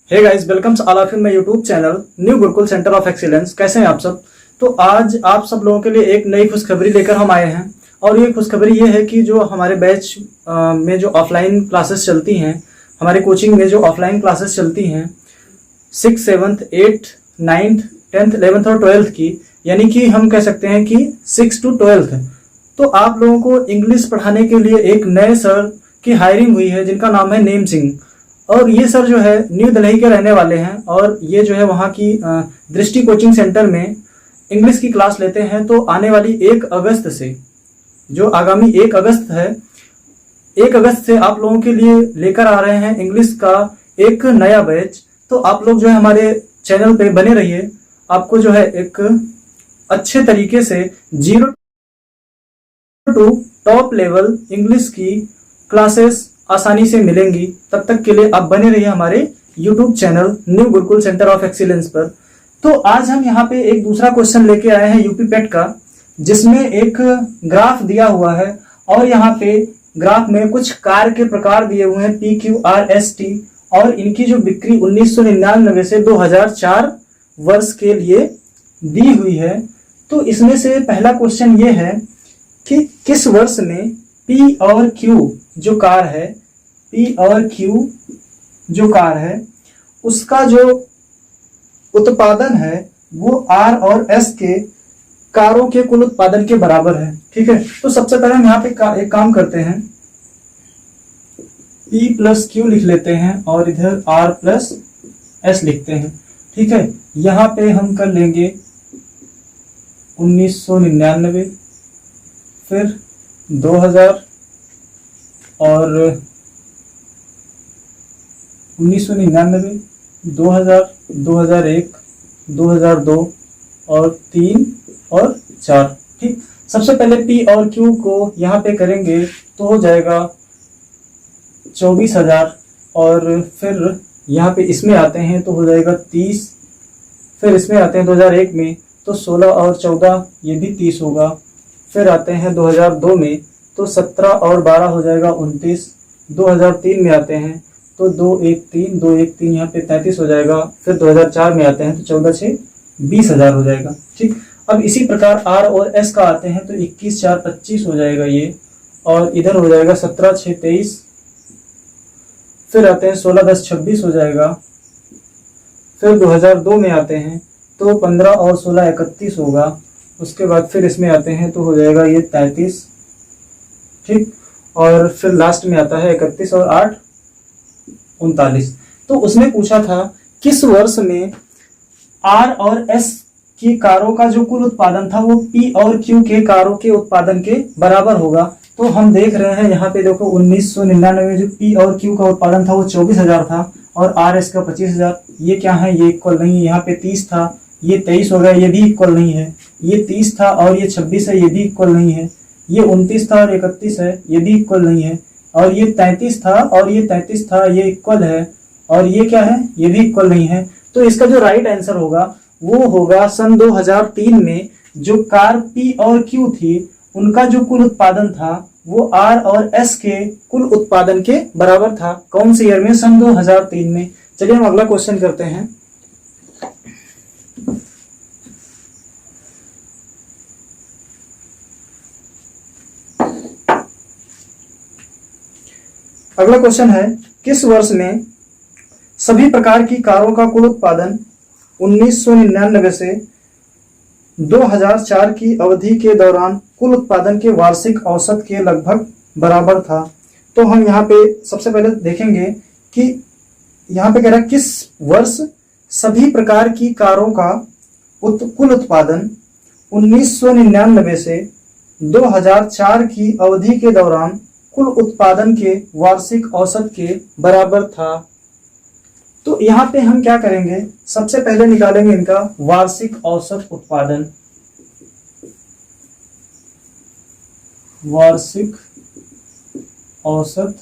Hey guys, welcomes all of you my YouTube channel new Gurukul centre of excellence. कैसे हैं आप सब। तो आज आप सब लोगों के लिए एक नई खुशखबरी लेकर हम आए हैं और ये खुशखबरी ये है कि जो हमारे बैच में जो ऑफलाइन क्लासेस चलती हैं, हमारे कोचिंग में जो ऑफलाइन क्लासेस चलती हैं 6, 7, 8, 9th, 10th, 11th और 12th की, यानी कि हम कह सकते हैं कि 6 to 12th, तो आप लोगों को इंग्लिश पढ़ाने के लिए एक नए सर की हायरिंग हुई है जिनका नाम है नेम सिंह। और ये सर जो है न्यू दिल्ली के रहने वाले हैं और ये जो है वहाँ की दृष्टि कोचिंग सेंटर में इंग्लिश की क्लास लेते हैं। तो आने वाली 1 अगस्त से, जो आगामी 1 अगस्त है, 1 अगस्त से आप लोगों के लिए लेकर आ रहे हैं इंग्लिश का एक नया बैच। तो आप लोग जो है हमारे चैनल पे बने रहिए, आपको जो है एक अच्छे तरीके से 0 to टॉप लेवल इंग्लिश की क्लासेस आसानी से मिलेंगी। तब तक के लिए आप बने रहिए हमारे YouTube channel new Gurukul centre of excellence पर। तो आज हम यहाँ पे एक दूसरा क्वेश्चन लेके आए हैं यूपी पेट का, जिसमें एक ग्राफ दिया हुआ है और यहाँ पे ग्राफ में कुछ कार के प्रकार दिए हुए हैं PQRST और इनकी जो बिक्री 1999 से 2004 वर्ष के लिए दी हुई है। तो इसमें से पहला क्वेश्चन ये है कि किस वर्ष में P और Q जो कार है, P और Q जो कार है, उसका जो उत्पादन है वो R और S के कारों के कुल उत्पादन के बराबर है। ठीक है, तो सबसे पहले हम यहाँ पे एक काम करते हैं, P plus Q लिख लेते हैं और इधर R plus S लिखते हैं। ठीक है, यहाँ पे हम कर लेंगे 1999, फिर 2000 और 1999, 2000, 2001, 2002 और 3 और 4। ठीक, सबसे पहले P और Q को यहाँ पे करेंगे तो हो जाएगा 24,000 और फिर यहाँ पे इसमें आते हैं तो हो जाएगा 30, फिर इसमें आते हैं 2001 में तो 16 और 14 ये भी 30 होगा, फिर आते हैं 2002 में तो 17 और 12 हो जाएगा 29, 2003 में आते हैं तो 213 यहाँ पे 33 हो जाएगा, फिर 2004 में आते हैं तो 14 6 20,000 हो जाएगा। ठीक, अब इसी प्रकार R और S का आते हैं तो 21 4 25 हो जाएगा ये, और इधर हो जाएगा 17 6 23, फिर आते हैं 16 10 26 हो जाएगा, फिर 2002 में आते हैं तो 15 और 16 31 होगा, उसके बाद फिर इसमें आते हैं तो हो जाएगा ये 33। ठीक, और फिर लास्ट में आता है 31 और 8 39। तो उसने पूछा था किस वर्ष में R और S की कारों का जो कुल उत्पादन था वो P और Q के कारों के उत्पादन के बराबर होगा। तो हम देख रहे हैं यहाँ पे देखो 1999 में जो P और Q का उत्पादन था वो 24,000 था और RS का 25,000। ये क्या है, ये इक्वल नहीं है। यहाँ पे 30 था, ये 23 हो गया, ये भी इक्वल नहीं है। ये 30 था और ये 26 है, ये भी इक्वल नहीं है। ये 29 था और 31 है, ये भी इक्वल नहीं है। और ये 33 था और ये 33 था, ये इक्वल है। और ये क्या है, ये भी इक्वल नहीं है। तो इसका जो राइट आंसर होगा वो होगा सन 2003 में जो कार P और Q थी उनका जो कुल उत्पादन था वो R और S के कुल उत्पादन के बराबर था। कौन से ईयर में, सन 2003 में। चलिए हम अगला क्वेश्चन करते हैं। अगला क्वेश्चन है किस वर्ष में सभी प्रकार की कारों का कुल उत्पादन 1999 से 2004 की अवधि के दौरान कुल उत्पादन के वार्षिक औसत के लगभग बराबर था। तो हम यहाँ पे सबसे पहले देखेंगे कि यहाँ पे कह रहा है किस वर्ष सभी प्रकार की कारों का कुल उत्पादन 1999 से 2004 की अवधि के दौरान कुल उत्पादन के वार्षिक औसत के बराबर था। तो यहाँ पे हम क्या करेंगे, सबसे पहले निकालेंगे इनका वार्षिक औसत उत्पादन। वार्षिक औसत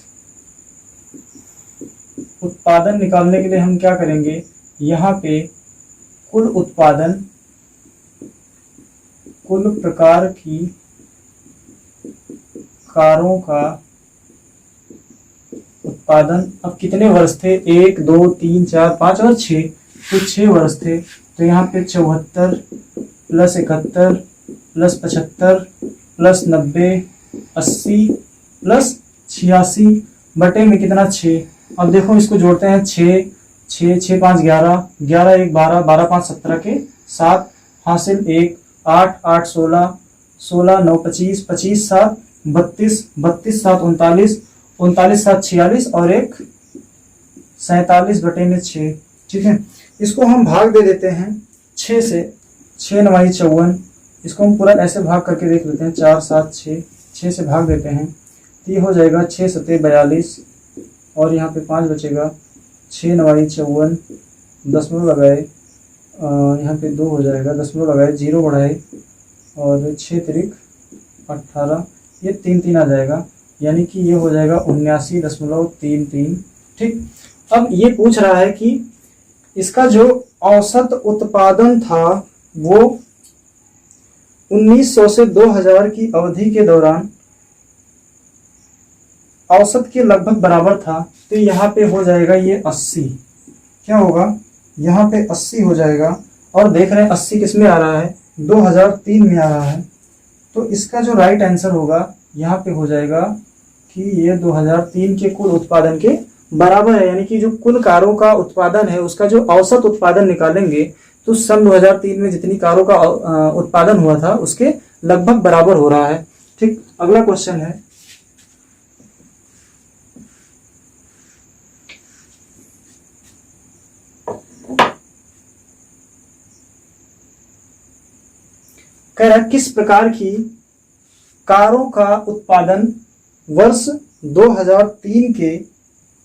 उत्पादन निकालने के लिए हम क्या करेंगे, यहाँ पे कुल उत्पादन कुल प्रकार की कारों का उत्पादन, अब कितने वर्ष थे, 1 2 3 4 5 और 6, तो 6 वर्ष थे। तो यहाँ पे 74 प्लस 71 प्लस 75 प्लस 90 80 प्लस 86 बटे में कितना 6। अब देखो इसको जोड़ते हैं, 6 6 6 5 11 11 1 12 12 5 17 के 7 हासिल 1 8 8 16 16 9 25 25 7 32 32 7 39 39 7 46 और 1 47 बटे में 6। ठीक है, इसको हम भाग दे देते हैं 6 से, 6 9 54, इसको हम पूरा ऐसे भाग करके देख लेते हैं, 4 7 6, 6 से भाग देते हैं तो ये हो जाएगा 6 7 42 और यहाँ पे 5 बचेगा, 6 9 54 दशमलव लगाए, यहाँ पे 2 हो जाएगा, दशमलव लगाए, 0 बढ़ाए और 6 तिरिक 18, ये 3 3 आ जाएगा, यानी कि ये हो जाएगा 79.33। ठीक, अब ये पूछ रहा है कि इसका जो औसत उत्पादन था वो 1900 से 2000 की अवधि के दौरान औसत के लगभग बराबर था। तो यहाँ पे हो जाएगा ये 80, क्या होगा, यहाँ पे 80 हो जाएगा। और देख रहे हैं 80 किस में आ रहा है, 2003 में आ रहा है। तो इसका जो राइट आंसर होगा यहाँ पे हो जाएगा कि ये 2003 के कुल उत्पादन के बराबर है, यानी कि जो कुल कारों का उत्पादन है उसका जो औसत उत्पादन निकालेंगे तो सन 2003 में जितनी कारों का उत्पादन हुआ था उसके लगभग बराबर हो रहा है। ठीक, अगला क्वेश्चन है, कह रहा किस प्रकार की कारों का उत्पादन वर्ष 2003 के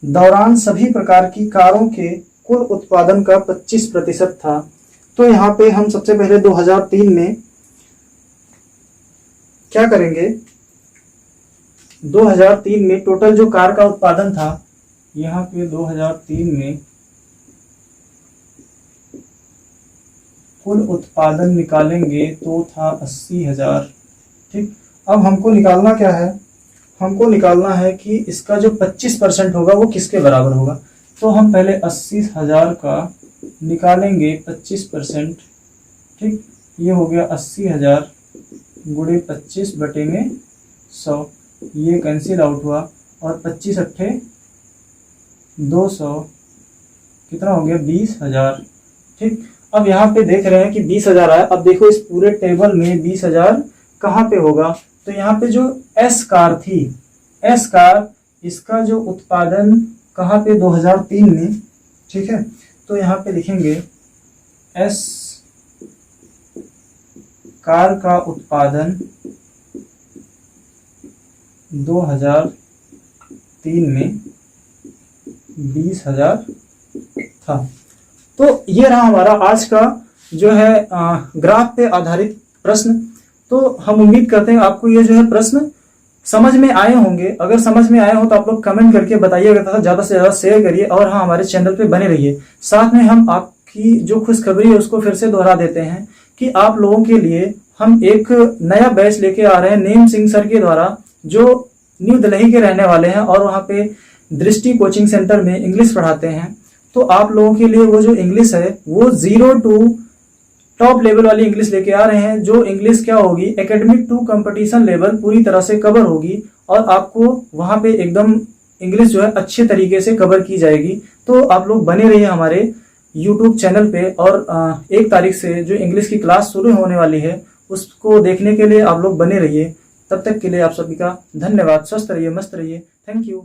दौरान सभी प्रकार की कारों के कुल उत्पादन का 25% था। तो यहाँ पे हम सबसे पहले 2003 में क्या करेंगे, 2003 में टोटल जो कार का उत्पादन था, यहाँ पे 2003 में कुल उत्पादन निकालेंगे तो था 80,000। ठीक, अब हमको निकालना क्या है, हमको निकालना है कि इसका जो 25% होगा वो किसके बराबर होगा। तो हम पहले 80,000 का निकालेंगे 25%। ठीक, ये हो गया 80,000 गुणे 25 बटे में 100, ये कैंसिल आउट हुआ और 25 अट्ठे 200, कितना हो गया 20,000। ठीक, अब यहाँ पे देख रहे हैं कि 20,000 आया। अब देखो इस पूरे टेबल में 20,000 कहाँ पे होगा, तो यहाँ पे जो एस कार थी, एस कार, इसका जो उत्पादन कहाँ पे 2003 में। ठीक है, तो यहाँ पे लिखेंगे एस कार का उत्पादन 2003 में 20,000 था। तो ये रहा हमारा आज का जो है ग्राफ पे आधारित प्रश्न। तो हम उम्मीद करते हैं आपको ये जो है प्रश्न समझ में आए होंगे। अगर समझ में आए हो तो आप लोग कमेंट करके बताइएगा तथा ज़्यादा से ज़्यादा शेयर करिए और हाँ, हमारे चैनल पे बने रहिए। साथ में हम आपकी जो खुशखबरी है उसको फिर से दोहरा देते हैं कि आप लोगों के लिए हम एक नया बैच लेके आ रहे हैं नेम सिंह सर के द्वारा, जो न्यू दिल्ली के रहने वाले हैं और वहाँ पे दृष्टि कोचिंग सेंटर में इंग्लिश पढ़ाते हैं। तो आप लोगों के लिए वो जो इंग्लिश है वो 0 to टॉप लेवल वाली इंग्लिश लेके आ रहे हैं, जो इंग्लिश क्या होगी एकेडमिक टू कंपटीशन लेवल पूरी तरह से कवर होगी और आपको वहां पे एकदम इंग्लिश जो है अच्छे तरीके से कवर की जाएगी। तो आप लोग बने रहिए हमारे YouTube चैनल पे और 1 तारीख से जो इंग्लिश की क्लास शुरू होने वाली है उसको देखने के लिए आप लोग बने रहिए। तब तक के लिए आप सभी का धन्यवाद। स्वस्थ रहिए, मस्त रहिए। Thank you.